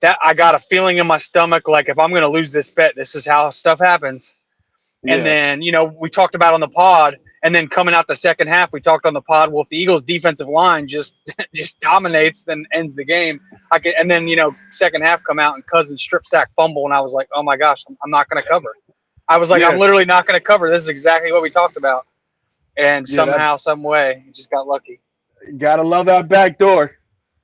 that I got a feeling in my stomach like if I'm going to lose this bet, this is how stuff happens. And Yeah. then, we talked about on the pod, and then coming out the second half, we talked on the pod. Well, if the Eagles' defensive line just just dominates, then ends the game. And then second half come out and Cousins strip sack fumble, and I was like, oh my gosh, I'm not going to cover. I was like, I'm Yeah. literally not going to cover. This is exactly what we talked about. And Yeah. That somehow, some way, just got lucky. gotta love that back door.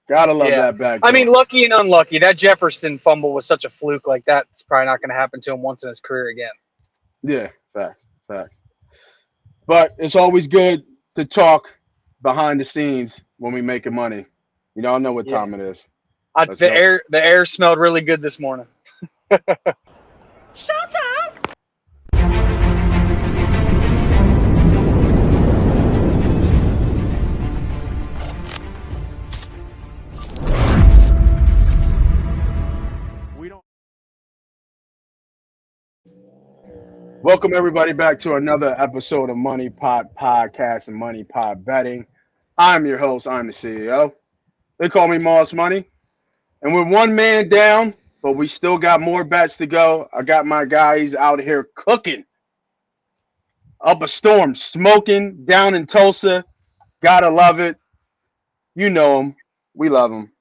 Gotta love Yeah. that back I mean, door. lucky and unlucky. That Jefferson fumble was such a fluke. Like, that's probably not going to happen to him once in his career again. Yeah. Facts. Facts. But it's always good to talk behind the scenes when we making money. I know what Yeah. time it is. Let's The go. air smelled really good this morning. Showtime! We don't. Welcome everybody back to another episode of MoneyPot Podcast and MoneyPot Betting. I'm your host. I'm the CEO. They call me Moss Money, and we're one man down, but we still got more bets to go. I got my guys out here cooking up a storm, smoking down in Tulsa. Gotta love it. You know him. We love him.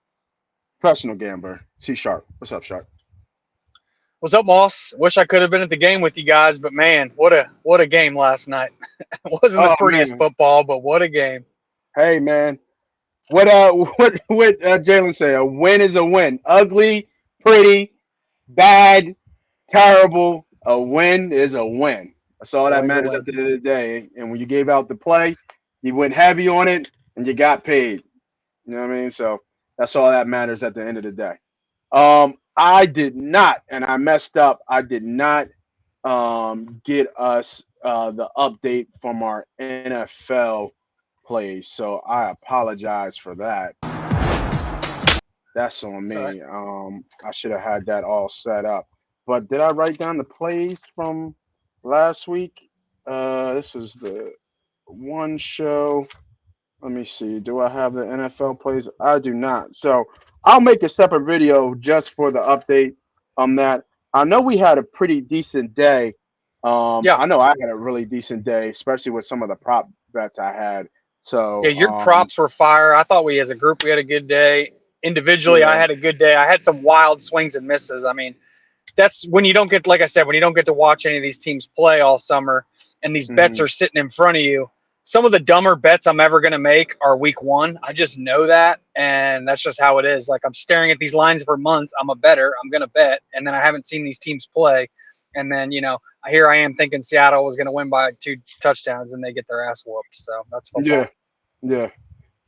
Professional gambler. CSharp. What's up, Sharp? What's up, Moss? Wish I could have been at the game with you guys, but man, what a game last night. It wasn't the Oh prettiest man. football, but what a game. Hey man. What Jalen say? A win is a win. Ugly, pretty, bad, terrible. A win is a win. That's all A that win's a matters at win. the end of the day. And when you gave out the play, you went heavy on it and you got paid. You know what I mean? So that's all that matters at the end of the day. I did not, and I messed up. I did not get us the update from our NFL plays. So I apologize for that. That's on It's all right. me. I should have had that all set up. But did I write down the plays from last week? This is the one show. Let me see. Do I have the NFL plays? I do not. So I'll make a separate video just for the update on that. I know we had a pretty decent day. Yeah. I know I had a really decent day, especially with some of the prop bets I had. Yeah, So your props were fire. I thought we as a group we had a good day. Individually, I yeah. had a good day. I had some wild swings and misses. I mean, that's when you don't get, like I said, when you don't get to watch any of these teams play all summer and these bets Hmm. are sitting in front of you. Some of the dumber bets I'm ever going to make are week one. I just know that. And that's just how it is. Like, I'm staring at these lines for months. I'm a better. I'm going to bet. And then I haven't seen these teams play. And then, here I am thinking Seattle was going to win by 2 touchdowns and they get their ass whooped. So that's Yeah. football. Yeah.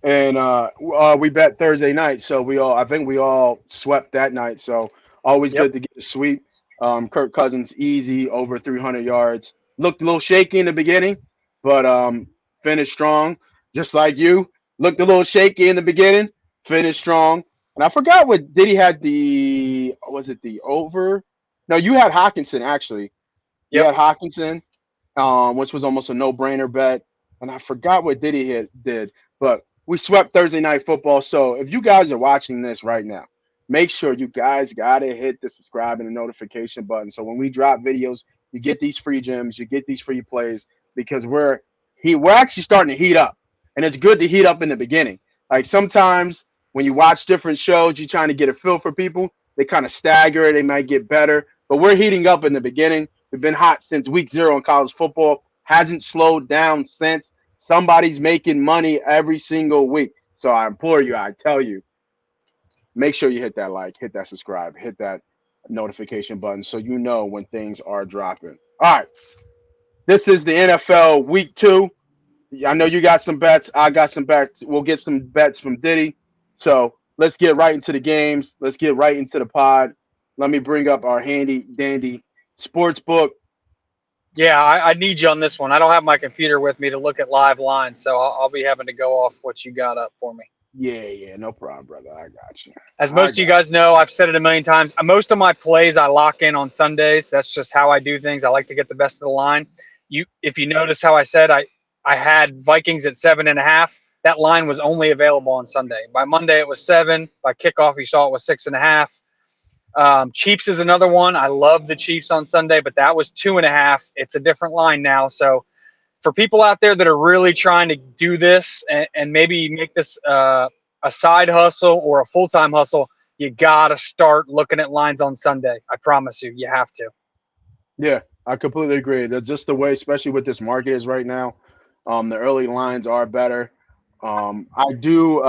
And we bet Thursday night, so I think we all swept that night. So always Yep. good to get the sweep. Kirk Cousins easy over 300 yards. Looked a little shaky in the beginning, but finished strong. Just like you, looked a little shaky in the beginning, finished strong. And I forgot what did he had the was it the over? No, you had Hawkinson actually. You Yep. had Hawkinson, which was almost a no-brainer bet. And I forgot what did, but we swept Thursday night football. So if you guys are watching this right now, make sure you guys gotta hit the subscribe and the notification button. So when we drop videos, you get these free gems, you get these free plays because we're actually starting to heat up, and it's good to heat up in the beginning. Like sometimes when you watch different shows, you're trying to get a feel for people. They kind of stagger, they might get better, but we're heating up in the beginning. We've been hot since week 0 in college football. Hasn't slowed down since. Somebody's making money every single week. So I implore you, I tell you, make sure you hit that like, hit that subscribe, hit that notification button so you know when things are dropping. All right. This is the NFL week 2. I know you got some bets. I got some bets. We'll get some bets from Diddy. So let's get right into the games. Let's get right into the pod. Let me bring up our handy dandy sports book. Yeah, I need you on this one. I don't have my computer with me to look at live lines, so I'll be having to go off what you got up for me. Yeah, no problem, brother. I got you. As I most of you got guys know, I've said it a million times. Most of my plays I lock in on Sundays. That's just how I do things. I like to get the best of the line. If you notice how I said I had Vikings at 7.5. That line was only available on Sunday. By Monday it was 7. By kickoff you saw it was 6.5. Chiefs is another one. I love the Chiefs on Sunday, but that was 2.5. It's a different line now. So for people out there that are really trying to do this and maybe make this a side hustle or a full-time hustle, you got to start looking at lines on Sunday. I promise you, you have to. Yeah, I completely agree. That's just the way, especially with this market is right now. The early lines are better. I do.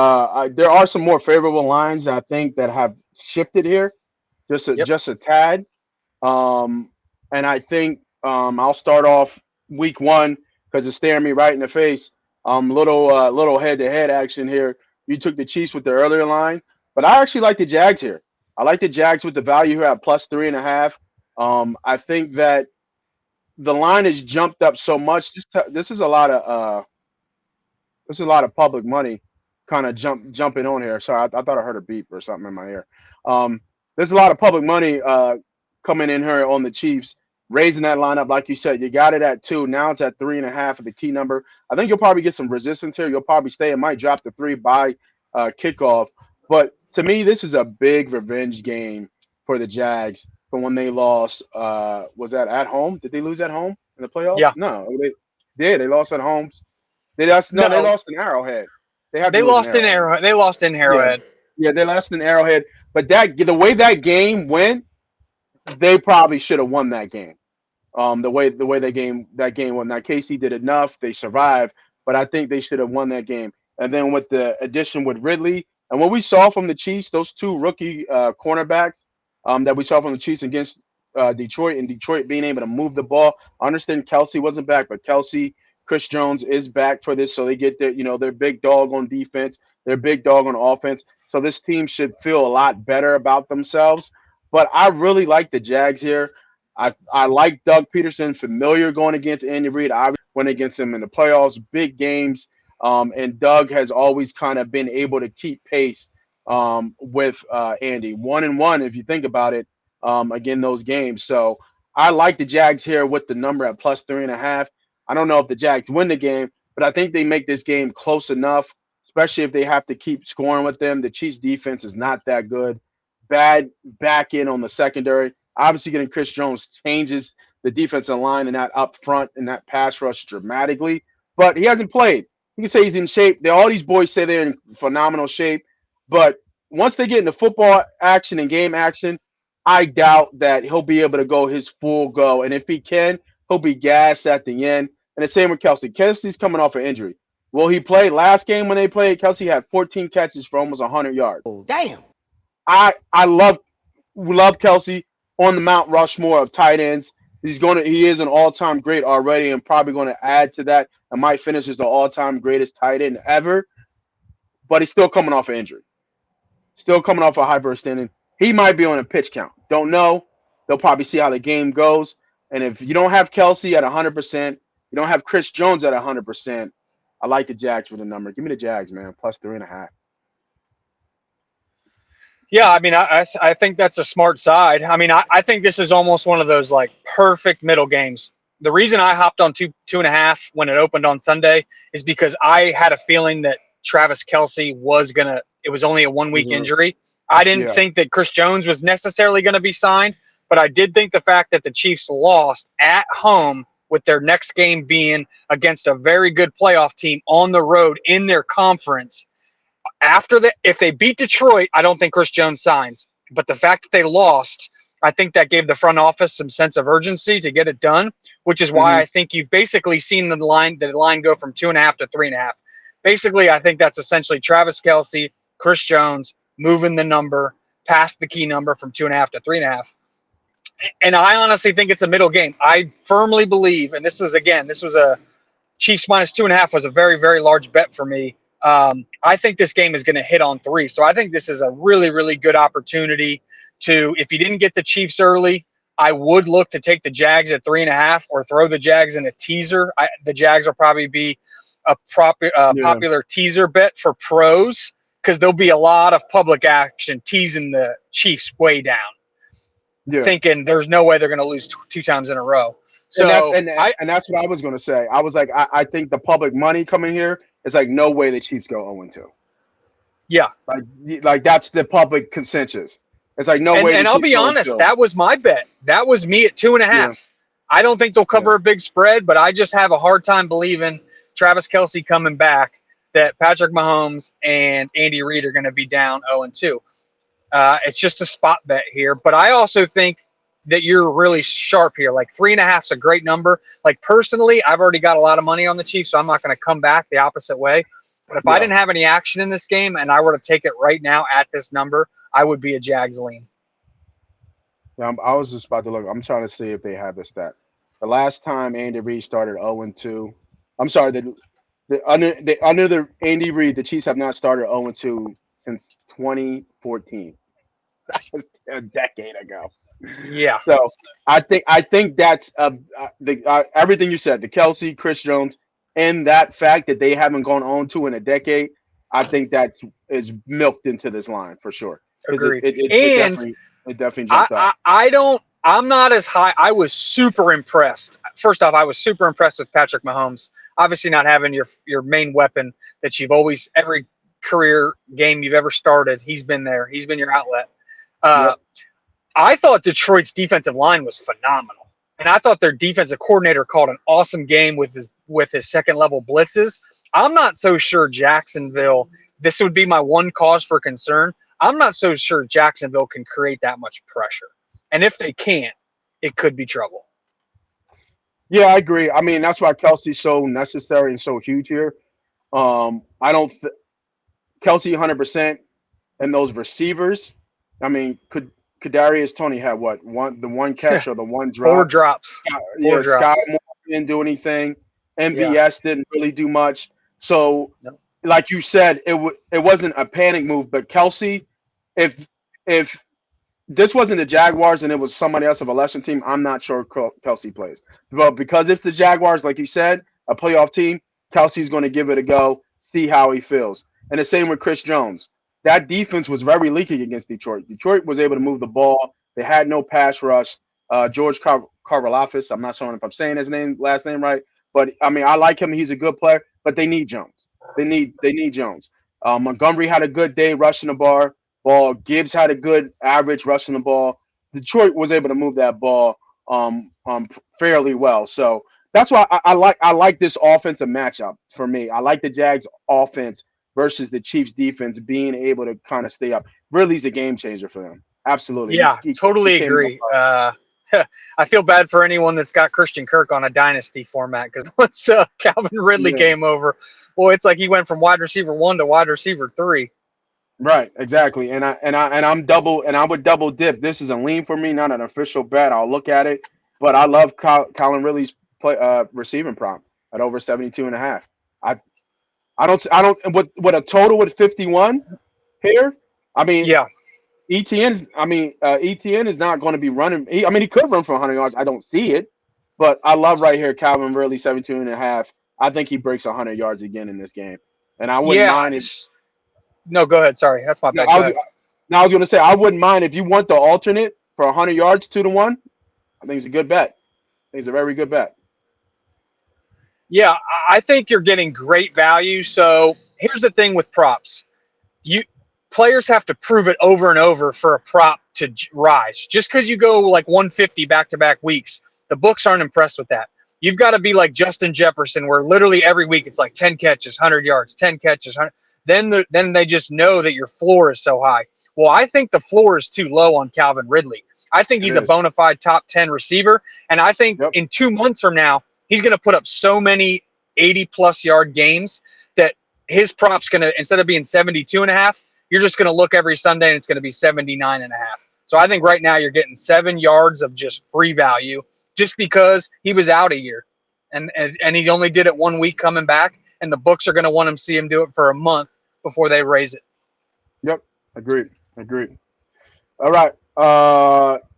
There are some more favorable lines I think that have shifted here, Yep. just a tad. Um, and I think I'll start off week one because it's staring me right in the face. Little head to head action here. You took the Chiefs with the earlier line, but I actually like the Jags here. I like the Jags with the value here at plus 3.5. I think that the line has jumped up so much. This is a lot of there's a lot of public money kind of jumping on here. Sorry, I thought I heard a beep or something in my ear. Um, there's a lot of public money coming in here on the Chiefs, raising that lineup. Like you said, you got it at 2. Now it's at 3.5 of the key number. I think you'll probably get some resistance here. You'll probably stay. It might drop to 3 by kickoff. But to me, this is a big revenge game for the Jags from when they lost. Was that at home? Did they lose at home in the playoffs? Yeah. No, they lost at home. They No, lost in Arrowhead. They had to they lose in lost in Arrowhead. Arrowhead. They lost in Yeah, Arrowhead. yeah, they lost in Arrowhead. But the way that game went, they probably should have won that game. The way that game went. Now Casey did enough. They survived, but I think they should have won that game. And then with the addition with Ridley and what we saw from the Chiefs, those two rookie cornerbacks that we saw from the Chiefs against Detroit, and Detroit being able to move the ball. I understand Kelsey wasn't back, but Chris Jones is back for this, so they get their big dog on defense, their big dog on offense. So this team should feel a lot better about themselves. But I really like the Jags here. I like Doug Peterson, familiar going against Andy Reid. I went against him in the playoffs, big games, and Doug has always kind of been able to keep pace with Andy. 1-1, if you think about it, again those games. So I like the Jags here with the number at plus 3.5. I don't know if the Jags win the game, but I think they make this game close enough, especially if they have to keep scoring with them. The Chiefs defense is not that good. Bad back in on the secondary. Obviously, getting Chris Jones changes the defensive line and that up front and that pass rush dramatically. But he hasn't played. You can say he's in shape. All these boys say they're in phenomenal shape. But once they get into football action and game action, I doubt that he'll be able to go his full go. And if he can, he'll be gassed at the end. And the same with Kelsey. Kelsey's coming off an injury. Will he play? Last game when they played, Kelsey had 14 catches for almost 100 yards. Oh, damn. I love Kelsey on the Mount Rushmore of tight ends. He is an all-time great already and probably going to add to that and might finish as the all-time greatest tight end ever. But he's still coming off an injury. Still coming off a hyperextending. He might be on a pitch count. Don't know. They'll probably see how the game goes. And if you don't have Kelsey at 100%, you don't have Chris Jones at 100%, I like the Jags for the number. Give me the Jags, man, plus 3.5. Yeah, I mean, I think that's a smart side. I mean, I think this is almost one of those like perfect middle games. The reason I hopped on 2.5 when it opened on Sunday is because I had a feeling that Travis Kelce was gonna. It was only a 1 week injury. I didn't Yeah. think that Chris Jones was necessarily going to be signed, but I did think the fact that the Chiefs lost at home with their next game being against a very good playoff team on the road in their conference. If they beat Detroit, I don't think Chris Jones signs. But the fact that they lost, I think that gave the front office some sense of urgency to get it done, which is why I think you've basically seen the line go from 2.5 to 3.5. Basically, I think that's essentially Travis Kelce, Chris Jones moving the number past the key number from 2.5 to 3.5. And I honestly think it's a middle game. I firmly believe, and this was a Chiefs minus 2.5 was a very, very large bet for me. I think this game is going to hit on 3. So I think this is a really, really good opportunity to, if you didn't get the Chiefs early, I would look to take the Jags at 3.5 or throw the Jags in a teaser. The Jags will probably be a popular teaser bet for pros because there'll be a lot of public action teasing the Chiefs way down, thinking there's no way they're going to lose two times in a row. So that's what I was going to say. I was like, I think the public money coming here is like no way the Chiefs go 0-2. Yeah, like that's the public consensus. It's like no way And the I'll Chiefs be go honest, until. that was my bet. That was me at 2.5. Yeah, I don't think they'll yeah, cover a big spread, but I just have a hard time believing Travis Kelce coming back that Patrick Mahomes and Andy Reid are going to be down 0-2. It's just a spot bet here, but I also think that you're really sharp here. Like 3.5 is a great number. Like personally, I've already got a lot of money on the Chiefs, so I'm not going to come back the opposite way. But if I yeah. didn't have any action in this game and I were to take it right now at this number, I would be a Jags lean. Yeah, I was just about to look. I'm trying to see if they have the stat. The last time Andy Reid started 0-2. I'm sorry, under the Andy Reid, the Chiefs have not started 0-2 since 2014. That was a decade ago. Yeah, So I think that's everything you said. The Kelsey, Chris Jones, and that fact that they haven't gone on to in a decade. I think that is milked into this line for sure because agreed. it And definitely I, jumped up. I, I don't. I'm not as high. I was super impressed. First off, I was super impressed with Patrick Mahomes. Obviously, not having your main weapon that you've always every career game you've ever started, he's been there. He's been your outlet. Uh, Yep. I thought Detroit's defensive line was phenomenal, and I thought their defensive coordinator called an awesome game with his second level blitzes. I'm not so sure Jacksonville. This would be my one cause for concern. I'm not so sure Jacksonville can create that much pressure, and if they can't, it could be trouble. Yeah, I agree. I mean, that's why Kelsey's so necessary and so huge here. I don't Kelsey 100% and those receivers. I mean, could Kadarius Tony had what one catch or the one Four drop? drops, four Yeah, Sky drops. Moore didn't do anything. Yeah, MVS didn't really do much. So, no. like you said, it wasn't a panic move. But Kelsey, if if this wasn't the Jaguars and it was somebody else of a lesser team, I'm not sure Kelsey plays. But because it's the Jaguars, like you said, a playoff team, Kelsey's going to give it a go, see how he feels. And the same with Chris Jones. That defense was very leaky against Detroit. Detroit was able to move the ball. They had no pass rush. George Karvalafis, I'm not sure if I'm saying his last name right, but I mean I like him. He's a good player, but they need Jones. They need Jones. Montgomery had a good day rushing the ball. Gibbs had a good average rushing the ball. Detroit was able to move that ball fairly well. So that's why I like this offensive matchup for me. I like the Jags offense versus the Chiefs defense being able to kind of stay up. Really is a game changer for them. Absolutely. Yeah, He totally came up. agree. I feel bad for anyone that's got Christian Kirk on a dynasty format because once Calvin Ridley Yeah. came over, boy, it's like he went from wide receiver 1 to wide receiver 3. Right, exactly. I would double dip. This is a lean for me, not an official bet. I'll look at it, but I love Colin Ridley's receiving prompt at over 72 and a half. I I don't with a total with 51 here. I mean, Yeah, ETN is not going to be running. He could run for 100 yards. I don't see it, but I love right here Calvin Ridley 72 and a half. I think he breaks 100 yards again in this game, and I wouldn't yeah. mind if. No, go ahead. Sorry, that's my No, bad. Go ahead. I was going to say I wouldn't mind if you want the alternate for 100 yards 2-1. I think it's a good bet. I think it's a very good bet. Yeah, I think you're getting great value. So here's the thing with props: you players have to prove it over and over for a prop to rise. Just because you go like 150 back-to-back weeks, the books aren't impressed with that. You've got to be like Justin Jefferson, where literally every week it's like 10 catches, 100 yards, 10 catches, 100. Then they just know that your floor is so high. Well, I think the floor is too low on Calvin Ridley. I think It he's a is. bona fide top 10 receiver, and I think Yep. in 2 months from now he's going to put up so many 80-plus yard games that his prop's going to, instead of being 72 and a half, you're just going to look every Sunday and it's going to be 79 and a half. So I think right now you're getting 7 yards of just free value just because he was out a year. And he only did it 1 week coming back, and the books are going to want him see him do it for a month before they raise it. Yep. Agreed. All right.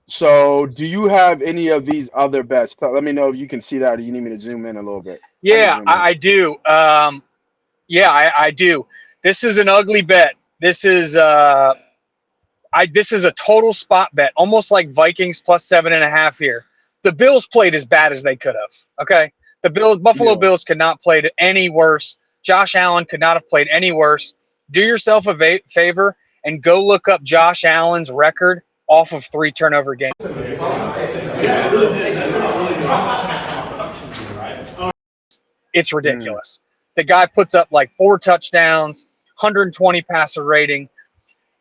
So do you have any of these other bets? Let me know if you can see that or you need me to zoom in a little bit. I can Yeah, zoom in. I do. I do. This is an ugly bet. This is this is a total spot bet, almost like Vikings plus 7.5 here. The Bills played as bad as they could have. Okay, the Buffalo Yeah. Bills could not play any worse. Josh Allen could not have played any worse. Do yourself a favor and go look up Josh Allen's record off of 3 turnover games. It's ridiculous. The guy puts up like 4 touchdowns, 120 passer rating,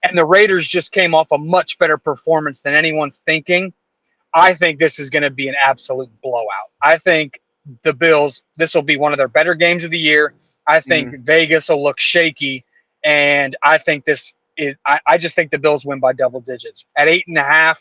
and the Raiders just came off a much better performance than anyone's thinking. I think this is going to be an absolute blowout. I think the Bills, this will be one of their better games of the year. I think Vegas will look shaky, and I think I just think the Bills win by double digits. At 8.5,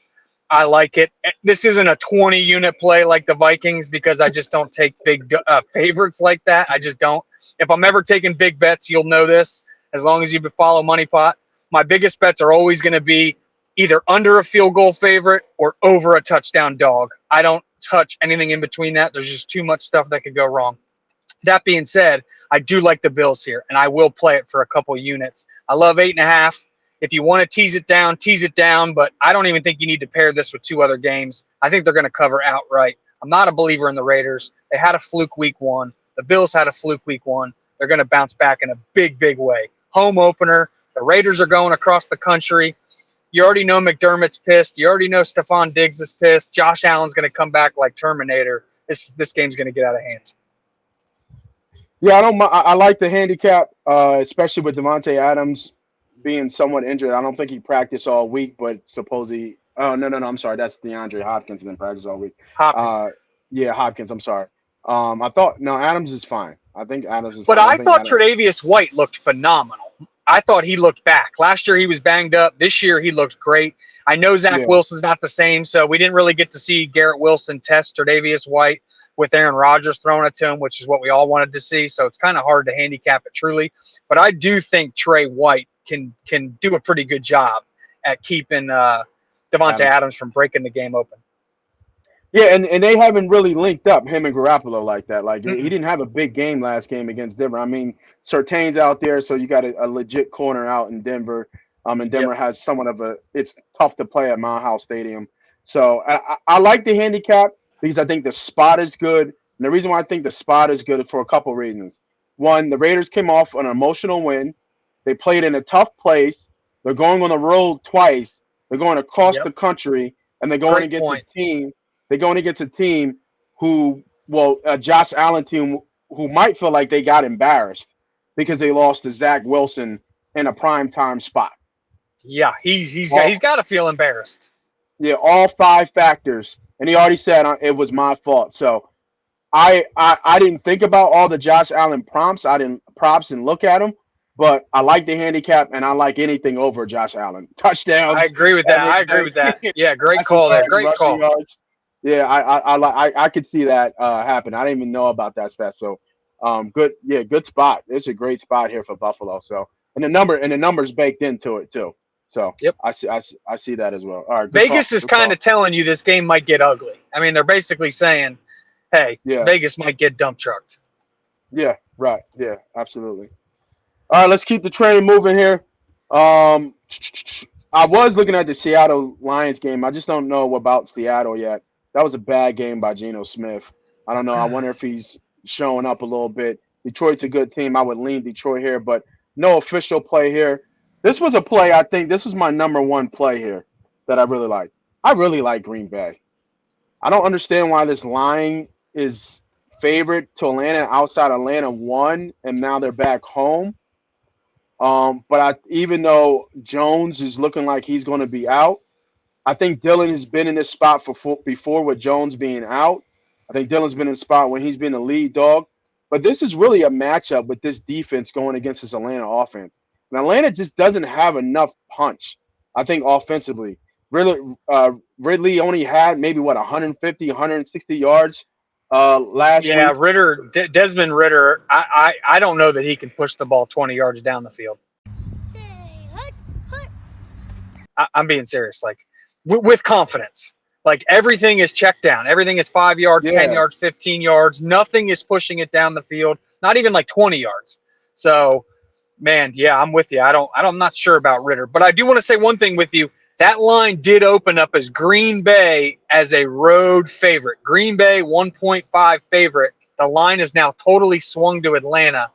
I like it. This isn't a 20-unit play like the Vikings because I just don't take big favorites like that. I just don't. If I'm ever taking big bets, you'll know this as long as you follow MoneyPot. My biggest bets are always going to be either under a field goal favorite or over a touchdown dog. I don't touch anything in between that. There's just too much stuff that could go wrong. That being said, I do like the Bills here, and I will play it for a couple units. I love 8.5. If you want to tease it down, but I don't even think you need to pair this with 2 other games. I think they're going to cover outright. I'm not a believer in the Raiders. They had a fluke week 1. The Bills had a fluke week 1. They're going to bounce back in a big, big way. Home opener. The Raiders are going across the country. You already know McDermott's pissed. You already know Stephon Diggs is pissed. Josh Allen's going to come back like Terminator. This game's going to get out of hand. Yeah, I like the handicap, especially with Devontae Adams being somewhat injured. I don't think he practiced all week, but supposedly – oh, no, I'm sorry. That's DeAndre Hopkins didn't practice all week. Hopkins. Yeah, Hopkins. I'm sorry. Adams is fine. I think Adams is fine. But I thought Tre'Davious White looked phenomenal. I thought he looked back. Last year he was banged up. This year he looked great. I know Zach Wilson's not the same, so we didn't really get to see Garrett Wilson test Tre'Davious White with Aaron Rodgers throwing it to him, which is what we all wanted to see. So it's kind of hard to handicap it truly. But I do think Trey White can do a pretty good job at keeping Devontae Adams from breaking the game open. Yeah, and they haven't really linked up, him and Garoppolo, like that. Like, he didn't have a big game last game against Denver. I mean, Surtain's out there, so you got a legit corner out in Denver. And Denver has somewhat of it's tough to play at Mile House Stadium. So I like the handicap because I think the spot is good. And the reason why I think the spot is good is for a couple reasons. One, the Raiders came off an emotional win. They played in a tough place. They're going on the road twice. They're going across the country, and they're going against a team. They're going against a team who, a Josh Allen team who might feel like they got embarrassed because they lost to Zach Wilson in a primetime spot. Yeah, he's got to feel embarrassed. Yeah, all 5 factors, and he already said it was my fault. So I didn't think about all the Josh Allen props and look at them, but I like the handicap and I like anything over Josh Allen touchdowns. I agree with that. Yeah, great call there. Great call. Yards. Yeah, I could see that happen. I didn't even know about that stat. So, good spot. It's a great spot here for Buffalo. So, and the numbers baked into it too. So, I see that as well. All right, Vegas is kind of telling you this game might get ugly. I mean, they're basically saying, "Hey, Vegas might get dump trucked." Yeah, right. Yeah, absolutely. All right, let's keep the train moving here. I was looking at the Seattle Lions game. I just don't know about Seattle yet. That was a bad game by Geno Smith. I don't know. I wonder if he's showing up a little bit. Detroit's a good team. I would lean Detroit here, but no official play here. This was a play, I think. This was my number 1 play here that I really like. I really like Green Bay. I don't understand why this line is favorite to Atlanta outside Atlanta 1, and now they're back home. But even though Jones is looking like he's going to be out, I think Dylan has been in this spot before with Jones being out. I think Dylan's been in the spot when he's been the lead dog. But this is really a matchup with this defense going against this Atlanta offense. And Atlanta just doesn't have enough punch, I think, offensively. Ridley only had maybe, 150, 160 yards last week. Yeah, Desmond Ridder, I don't know that he can push the ball 20 yards down the field. I'm being serious. Like, with confidence. Like, everything is checked down. Everything is 5 yards, 10 yards, 15 yards. Nothing is pushing it down the field. Not even like 20 yards. So, man, yeah, I'm with you. I'm not sure about Ridder. But I do want to say one thing with you. That line did open up as Green Bay as a road favorite. Green Bay 1.5 favorite. The line is now totally swung to Atlanta.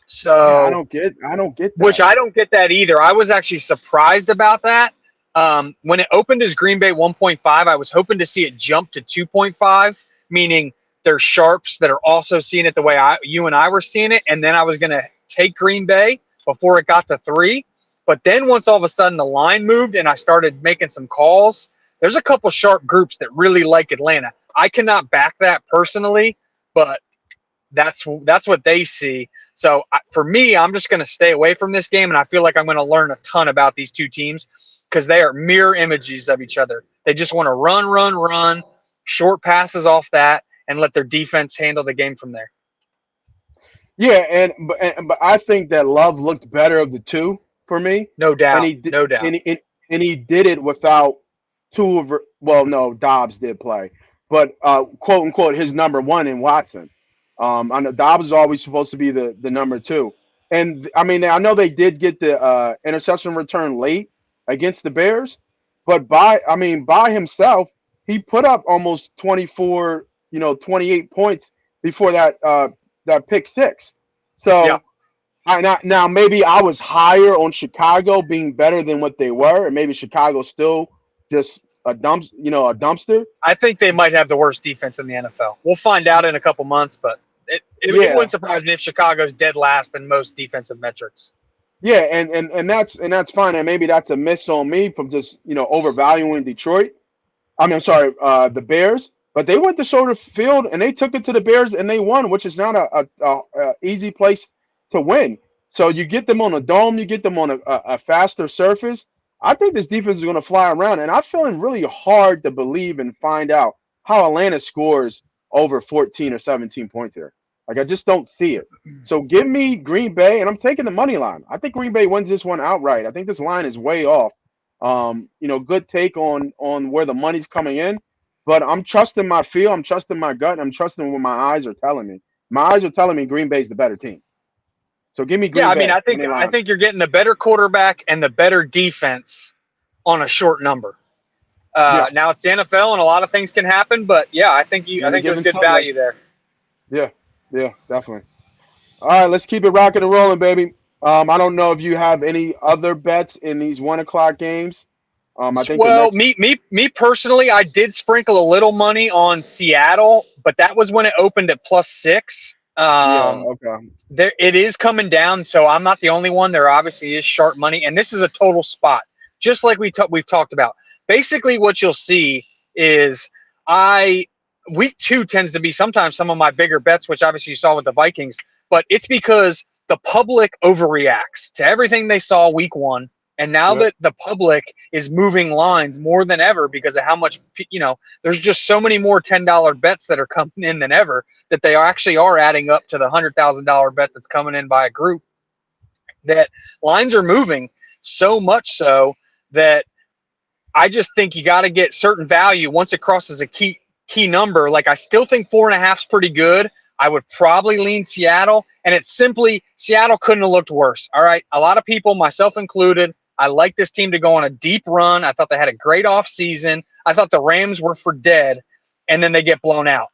So I don't get that. Which I don't get that either. I was actually surprised about that. When it opened as Green Bay 1.5, I was hoping to see it jump to 2.5, meaning there's sharps that are also seeing it the way you and I were seeing it. And then I was going to take Green Bay before it got to 3. But then once all of a sudden the line moved and I started making some calls, there's a couple sharp groups that really like Atlanta. I cannot back that personally, but that's what they see. So for me, I'm just going to stay away from this game, and I feel like I'm going to learn a ton about these two teams because they are mirror images of each other. They just want to run, short passes off that, and let their defense handle the game from there. Yeah, but I think that Love looked better of the two for me, No and doubt, he did no doubt. and he did it without two of well, no, Dobbs did play, but quote unquote his number one in Watson. I know Dobbs is always supposed to be the number two, and I mean I know they did get the interception return late against the Bears, but by himself he put up almost 24, 28 points before that pick six. Yeah, So now maybe I was higher on Chicago being better than what they were, and maybe Chicago's still just a dumpster. I think they might have the worst defense in the NFL. We'll find out in a couple months, but it Yeah, wouldn't surprise me if Chicago's dead last in most defensive metrics. yeah, and that's fine, and maybe that's a miss on me from just overvaluing Detroit. I mean, I'm sorry, the Bears, but they went to Soldier Field and they took it to the Bears and they won, which is not a easy place to win. So you get them on a dome, you get them on a faster surface. I think this defense is going to fly around, and I'm feeling really hard to believe and find out how Atlanta scores over 14 or 17 points here. Like I just don't see it. So give me Green Bay, and I'm taking the money line. I think Green Bay wins this one outright. I think this line is way off. Good take on where the money's coming in, but I'm trusting my feel, I'm trusting my gut, and I'm trusting what my eyes are telling me. My eyes are telling me Green Bay's the better team. So give me Yeah, Green I mean, Bay I think money I line. think you're getting the better quarterback and the better defense on a short number. Yeah, Now it's the NFL and a lot of things can happen, but yeah, I any think there's given good Sunday. value there. Yeah, yeah, definitely. All right, let's keep it rocking and rolling, baby. I don't know if you have any other bets in these 1 o'clock games. I think the Well, next. me personally, I did sprinkle a little money on Seattle, but that was when it opened at +6. Yeah, okay. There it is coming down, so I'm not the only one. There obviously is sharp money, and this is a total spot, just like we've talked about. Basically, what you'll see is I week 2 tends to be sometimes some of my bigger bets, which obviously you saw with the Vikings, but it's because the public overreacts to everything they saw week 1. And now Yep. that the public is moving lines more than ever because of how much, there's just so many more $10 bets that are coming in than ever that they actually are adding up to the $100,000 bet that's coming in by a group, that lines are moving so much so that I just think you got to get certain value once it crosses a key number. Like I still think 4.5 is pretty good. I would probably lean Seattle, and it's simply Seattle couldn't have looked worse. All right, a lot of people, myself included, I like this team to go on a deep run. I thought they had a great offseason. I thought the Rams were for dead, and then they get blown out.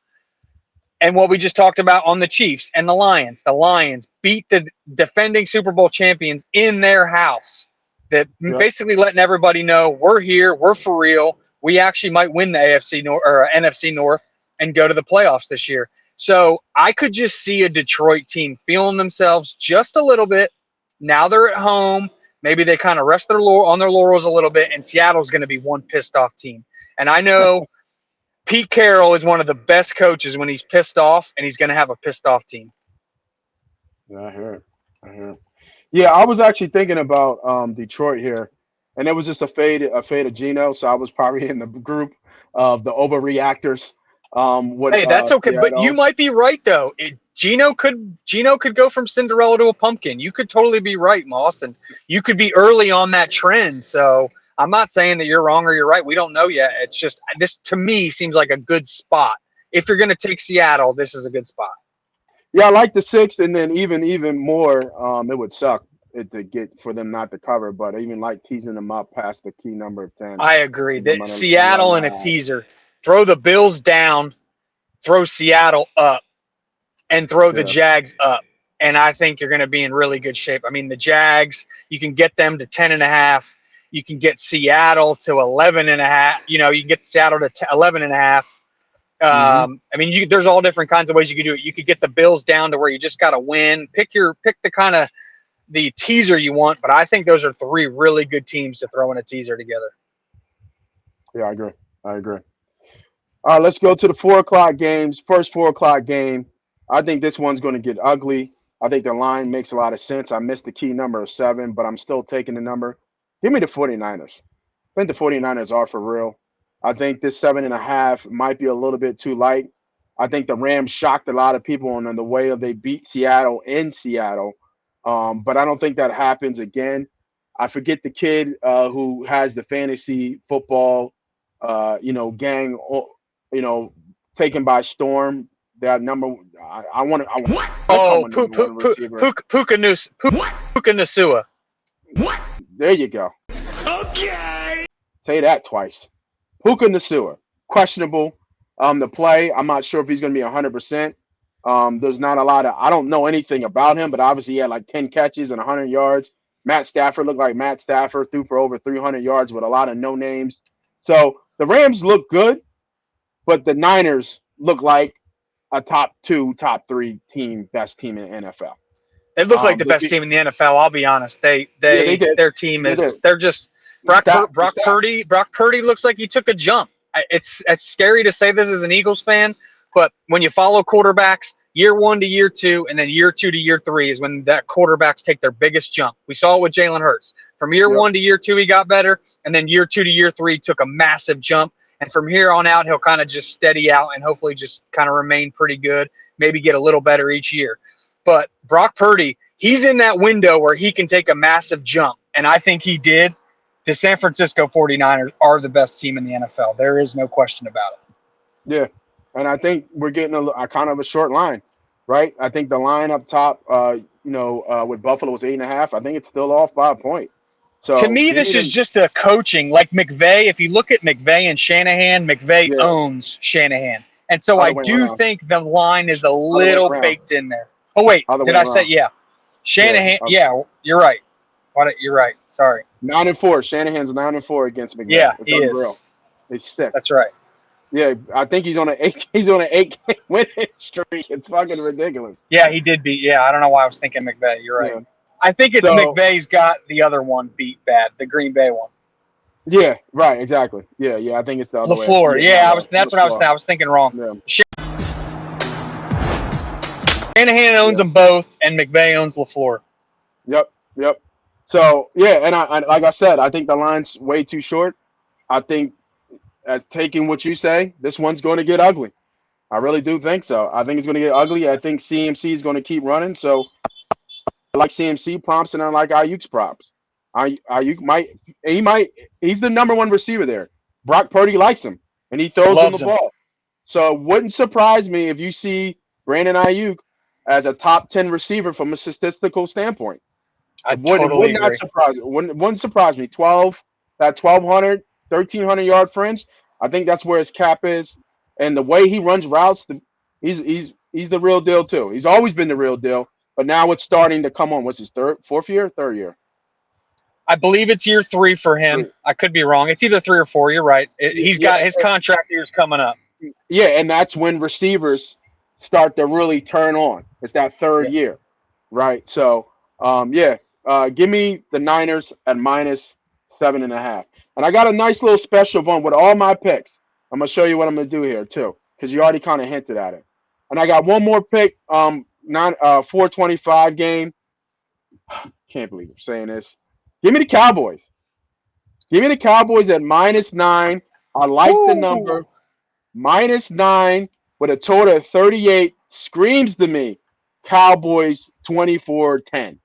And what we just talked about on the Chiefs and the Lions. The Lions beat the defending Super Bowl champions in their house. That Yep. basically letting everybody know we're here, we're for real. We actually might win the AFC North or NFC North and go to the playoffs this year. So I could just see a Detroit team feeling themselves just a little bit. Now they're at home. Maybe they kind of rest on their laurels a little bit, and Seattle's going to be one pissed off team. And I know Pete Carroll is one of the best coaches when he's pissed off, and he's going to have a pissed off team. Yeah, I hear it. I hear it. Yeah, I was actually thinking about Detroit here, and it was just a fade of Geno. So I was probably in the group of the overreactors with Hey, that's okay, but you Seattle. might be right though. Gino could go from Cinderella to a pumpkin. You could totally be right, Moss, and you could be early on that trend. So I'm not saying that you're wrong or you're right. We don't know yet. It's just this to me seems like a good spot. If you're going to take Seattle, this is a good spot. Yeah, I like the sixth, and then even more. It would suck it to get for them not to cover, but I even like teasing them up past the key number of 10. I agree I'm that gonna run Seattle in a my eyes. teaser, throw the Bills down, throw Seattle up, and throw the Yeah, Jags up. And I think you're going to be in really good shape. I mean, the Jags, you can get them to 10.5. You can get Seattle to 11.5. You can get Seattle to 11.5. Mm-hmm. I mean, there's all different kinds of ways you could do it. You could get the Bills down to where you just got to win. Pick the kind of the teaser you want, but I think those are three really good teams to throw in a teaser together. Yeah, I agree. I agree. All right, let's go to the 4 o'clock games. First 4 o'clock game. I think this one's going to get ugly. I think the line makes a lot of sense. I missed the key number of 7, but I'm still taking the number. Give me the 49ers. I think the 49ers are for real. I think this 7.5 might be a little bit too light. I think the Rams shocked a lot of people on the way of they beat Seattle in Seattle. But I don't think that happens again. I forget the kid who has the fantasy football, gang, taken by storm. That number, I want to become Oh, a number one receiver. Puka Nasua. There you go. Okay. Say that twice. Puka Nasua, questionable. The play, I'm not sure if he's going to be 100%. There's not a lot of, I don't know anything about him, but obviously he had like 10 catches and 100 yards. Matt Stafford looked like Matt Stafford, threw for over 300 yards with a lot of no names. So the Rams look good, but the Niners look like a top 2, top 3 team, best team in the NFL. They look like the best team in the NFL. I'll be honest. They did. Their team They is. did. They're just Brock Purdy. Brock Purdy looks like he took a jump. It's scary to say this as an Eagles fan, but when you follow quarterbacks, year 1 to year 2, and then year 2 to year 3 is when that quarterbacks take their biggest jump. We saw it with Jalen Hurts. From year 1 to year 2, he got better, and then year 2 to year 3 took a massive jump. And from here on out, he'll kind of just steady out and hopefully just kind of remain pretty good, maybe get a little better each year. But Brock Purdy, he's in that window where he can take a massive jump, and I think he did. The San Francisco 49ers are the best team in the NFL. There is no question about it. Yeah, and I think we're getting a kind of a short line, right? I think the line up top, with Buffalo was 8.5. I think it's still off by a point. So to me, this is just a coaching. Like McVay, if you look at McVay and Shanahan, McVay owns Shanahan. And so I do think the line is a little baked in there. Oh, wait, did I say, yeah. Shanahan, yeah, you're right. You're right. Sorry. 9-4. Shanahan's 9-4 against McVay. Yeah, he is. He's sick. That's right. Yeah, I think he's on an 8 game winning streak. It's fucking ridiculous. Yeah, he did beat. Yeah, I don't know why I was thinking McVay. You're right. Yeah. I think it's McVay's got the other one beat bad, the Green Bay one. Yeah, right, exactly. Yeah, I think it's the other way. LaFleur. Yeah, that's what I was saying. I was thinking wrong. Yeah. Shanahan owns them both, and McVay owns LaFleur. Yep. So, yeah, and I like I said, I think the line's way too short. I think, as taking what you say, this one's going to get ugly. I really do think so. I think it's going to get ugly. I think CMC is going to keep running. So, I like CMC prompts, and I like Ayuk's props. Ayuk he's the number 1 receiver there. Brock Purdy likes him, and he throws him the ball. So, it wouldn't surprise me if you see Brandon Ayuk as a top 10 receiver from a statistical standpoint. It would not surprise me. Wouldn't surprise me. 1,200, 1,300 yard fringe. I think that's where his cap is, and the way he runs routes, he's the real deal too. He's always been the real deal, but now it's starting to come on. What's his third year? I believe it's year 3 for him. 3. I could be wrong. It's either 3 or 4. You're right. He's got his contract years coming up. Yeah, and that's when receivers start to really turn on. It's that 3rd year, right? So, give me the Niners at -7.5. And I got a nice little special one with all my picks. I'm going to show you what I'm going to do here, too, because you already kind of hinted at it. And I got one more pick, 425 game. Can't believe I'm saying this. Give me the Cowboys. Give me the Cowboys at -9. I like the number. -9 with a total of 38 screams to me Cowboys 24-10.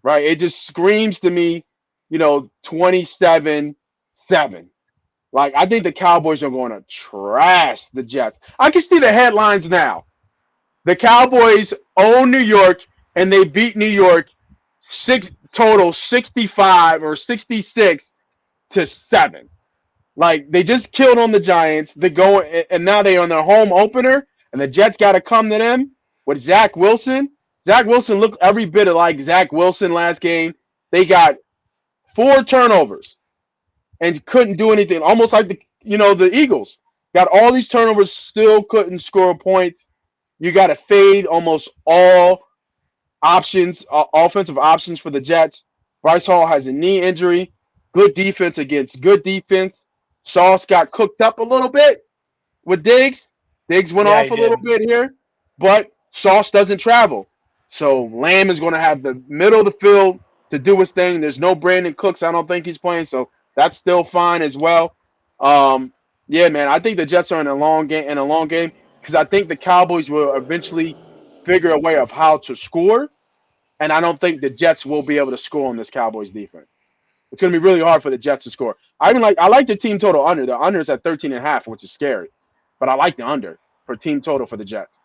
Right? It just screams to me, 27-7. Like, I think the Cowboys are going to trash the Jets. I can see the headlines now. The Cowboys own New York, and they beat New York 65 or 66-7. Like, they just killed on the Giants. They go, and now they're on their home opener, and the Jets got to come to them with Zach Wilson. Zach Wilson looked every bit like Zach Wilson last game. They got 4 turnovers and couldn't do anything. Almost like the Eagles got all these turnovers, still couldn't score points. You got to fade almost all options, offensive options for the Jets. Bryce Hall has a knee injury. Good defense against good defense. Sauce got cooked up a little bit with Diggs. Diggs went Yeah, off he a did. little bit here, but Sauce doesn't travel. So Lamb is going to have the middle of the field to do his thing. There's no Brandon Cooks. I don't think he's playing, so that's still fine as well. Yeah, man, I think the Jets are in a long game because I think the Cowboys will eventually figure a way of how to score, and I don't think the Jets will be able to score on this Cowboys defense. It's going to be really hard for the Jets to score. I like the team total under. The under is at 13.5, which is scary, but I like the under for team total for the Jets.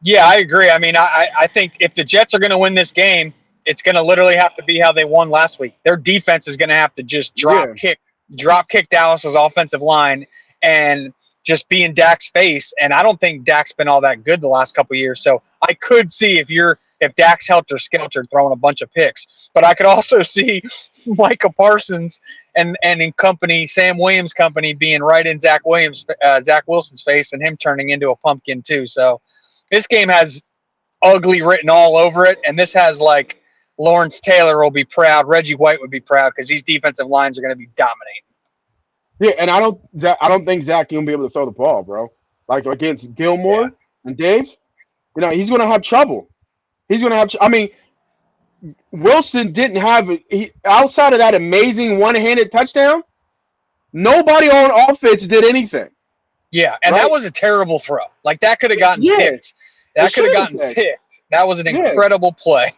Yeah, I agree. I mean, I think if the Jets are going to win this game, it's going to literally have to be how they won last week. Their defense is going to have to just drop kick Dallas's offensive line and just be in Dak's face. And I don't think Dak's been all that good the last couple of years. So I could see if Dak's helter skelter throwing a bunch of picks, but I could also see Micah Parsons and in company, Sam Williams company, being right in Zach Wilson's face and him turning into a pumpkin too. So this game has ugly written all over it, and this has like Lawrence Taylor will be proud, Reggie White would be proud because these defensive lines are going to be dominating. Yeah, and I don't think Zach can be able to throw the ball, bro. Like against Gilmore and Diggs, he's going to have trouble. He's going to have. I mean, Wilson didn't have outside of that amazing one-handed touchdown. Nobody on offense did anything. Yeah, and that was a terrible throw. Like that could have gotten picked. That could have gotten picked. That was an incredible play.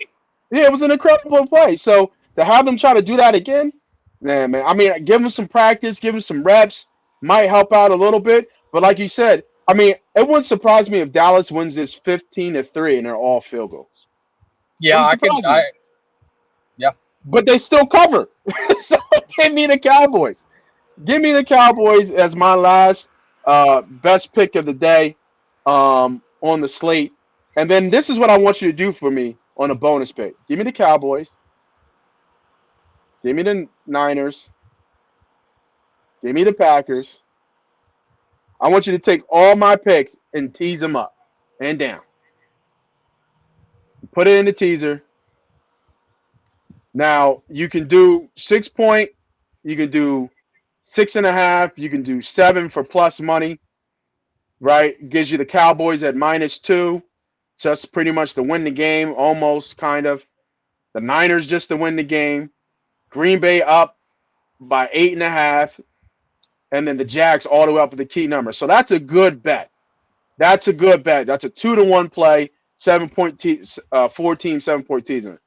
Yeah, it was an incredible play. So to have them try to do that again, man. I mean, give them some practice, give them some reps, might help out a little bit. But like you said, I mean, it wouldn't surprise me if Dallas wins this 15-3 and they're all field goals. Yeah, But they still cover. So give me the Cowboys. Give me the Cowboys as my last best pick of the day on the slate. And then this is what I want you to do for me on a bonus pick. Give me the Cowboys. Give me the Niners. Give me the Packers. I want you to take all my picks and tease them up and down. Put it in the teaser. Now, you can do 6 point. You can do 6.5. You can do 7 for plus money. Right? Gives you the Cowboys at -2. Just pretty much to win the game, almost, kind of. The Niners just to win the game. Green Bay up by 8.5. And then the Jags all the way up with the key number. So that's a good bet. That's a good bet. That's a 2-to-1 play. 4-team, 7-point teaser.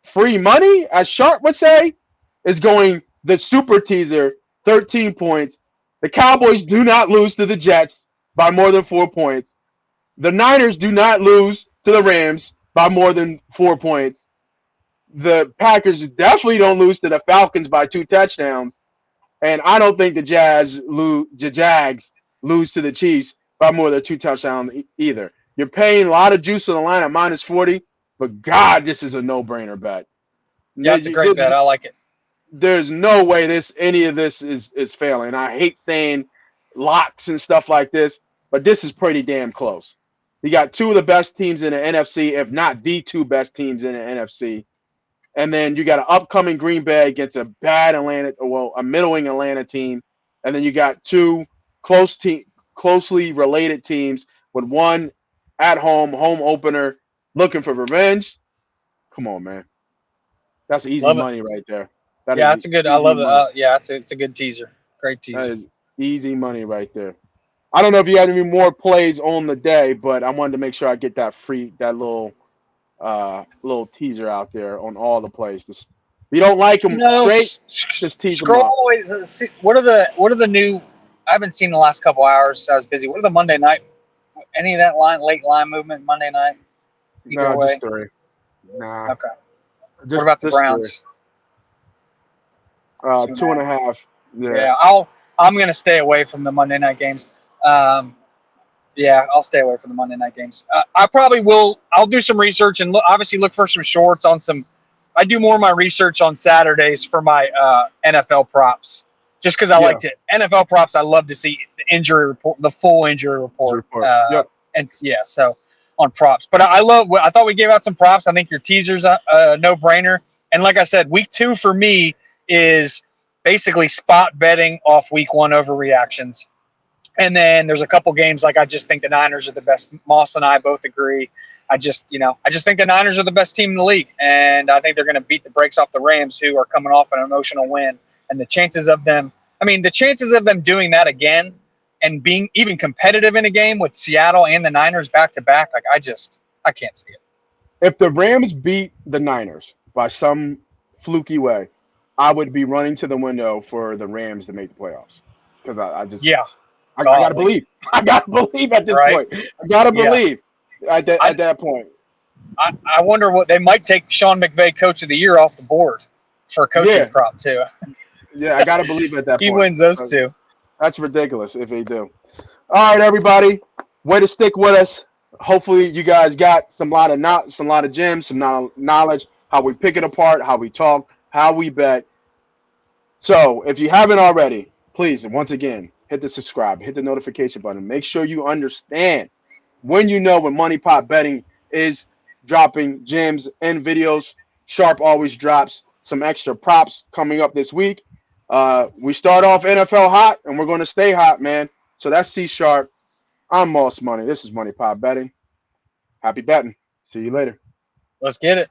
Free money, as Sharp would say, is going the super teaser, 13 points. The Cowboys do not lose to the Jets by more than 4 points. The Niners do not lose to the Rams by more than 4 points. The Packers definitely don't lose to the Falcons by 2 touchdowns. And I don't think the Jags lose to the Chiefs by more than 2 touchdowns either. You're paying a lot of juice on the line at -40, but God, this is a no-brainer bet. Yeah, it's a great bet. I like it. There's no way any of this is failing. I hate saying locks and stuff like this, but this is pretty damn close. You got 2 of the best teams in the NFC, if not the 2 best teams in the NFC. And then you got an upcoming Green Bay against a middling Atlanta team. And then you got 2 closely related teams with one at home opener looking for revenge. Come on, man. That's easy money right there. That's a good. I love it. It's a good teaser. Great teaser. That is easy money right there. I don't know if you had any more plays on the day, but I wanted to make sure I get that little teaser out there on all the plays. If you don't like them straight, just tease them up. What are the new? I haven't seen the last couple hours. So I was busy. What are the Monday night? Any of that late line movement Monday night? No, just 3. Nah. Okay. What about the Browns? 2.5. Yeah. I'm gonna stay away from the Monday night games. I'll stay away from the Monday night games. I probably will. I'll do some research and obviously look for some shorts on some I do more of my research on Saturdays for my NFL props, just because I Yeah. like to NFL props. I love to see the injury report, the full injury report. Yep. And yeah, so on props. But I love. I thought we gave out some props. I think your teaser's a no brainer. And like I said, week 2 for me is basically spot betting off week 1 overreactions. And then there's a couple games like I just think the Niners are the best. Moss and I both agree. I just think the Niners are the best team in the league, and I think they're going to beat the brakes off the Rams, who are coming off an emotional win. And the chances of them doing that again and being even competitive in a game with Seattle and the Niners back to back, like I can't see it. If the Rams beat the Niners by some fluky way, I would be running to the window for the Rams to make the playoffs because I gotta believe. I gotta believe at this point. I gotta believe at that point. I wonder what they might take Sean McVay Coach of the Year off the board for a coaching prop too. Yeah, I gotta believe at that point. He wins those two. That's ridiculous if they do. All right, everybody, way to stick with us. Hopefully, you guys got some lot of gems, some knowledge, how we pick it apart, how we talk, how we bet. So, if you haven't already, please, once again, hit the subscribe, hit the notification button. Make sure you understand when MoneyPot betting is dropping gems and videos. Sharp always drops some extra props coming up this week. We start off NFL hot, and we're going to stay hot, man. So that's CSharp. I'm Moss Money. This is MoneyPot betting. Happy betting. See you later. Let's get it.